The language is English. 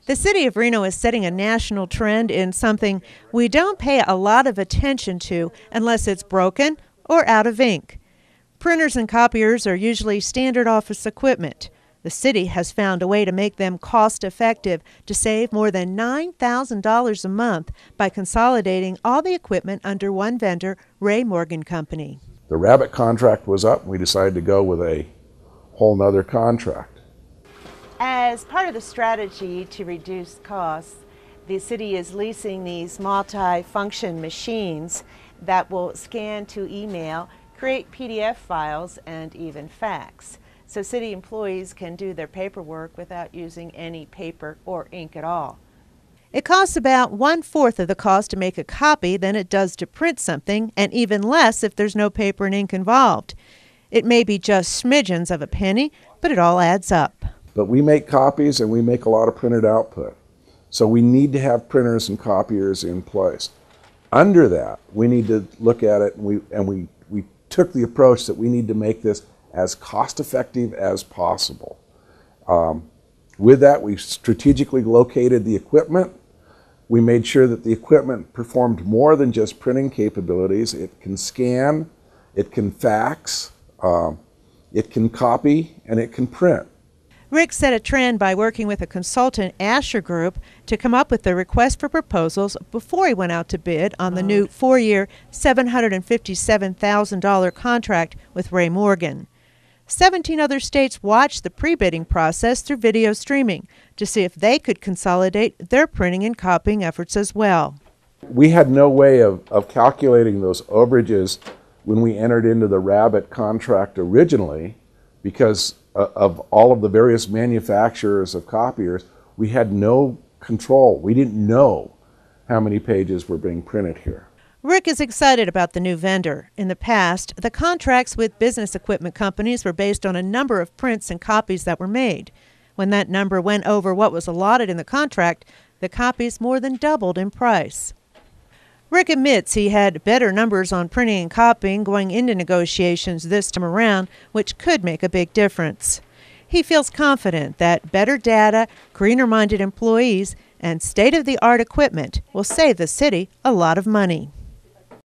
The city of Reno is setting a national trend in something we don't pay a lot of attention to unless it's broken or out of ink. Printers and copiers are usually standard office equipment. The city has found a way to make them cost-effective to save more than $9,000 a month by consolidating all the equipment under one vendor, Ray Morgan Company. The Rabbit contract was up, and we decided to go with a whole nother contract. As part of the strategy to reduce costs, the city is leasing these multi-function machines that will scan to email, create PDF files, and even fax. So city employees can do their paperwork without using any paper or ink at all. It costs about 1/4 of the cost to make a copy than it does to print something, and even less if there's no paper and ink involved. It may be just smidgens of a penny, but it all adds up. But we make copies and we make a lot of printed output. So we need to have printers and copiers in place. Under that, we need to look at it, and we took the approach that we need to make this as cost-effective as possible. With that, we strategically located the equipment. We made sure that the equipment performed more than just printing capabilities. It can scan, it can fax, it can copy, and it can print. Rick set a trend by working with a consultant, Asher Group, to come up with the request for proposals before he went out to bid on the new 4-year, $757,000 contract with Ray Morgan. 17 other states watched the pre-bidding process through video streaming to see if they could consolidate their printing and copying efforts as well. We had no way of calculating those overages when we entered into the Rabbit contract originally, because of all of the various manufacturers of copiers. We had no control. We didn't know how many pages were being printed here. Rick is excited about the new vendor. In the past, the contracts with business equipment companies were based on a number of prints and copies that were made. When that number went over what was allotted in the contract, the copies more than doubled in price. Rick admits he had better numbers on printing and copying going into negotiations this time around, which could make a big difference. He feels confident that better data, greener-minded employees, and state-of-the-art equipment will save the city a lot of money.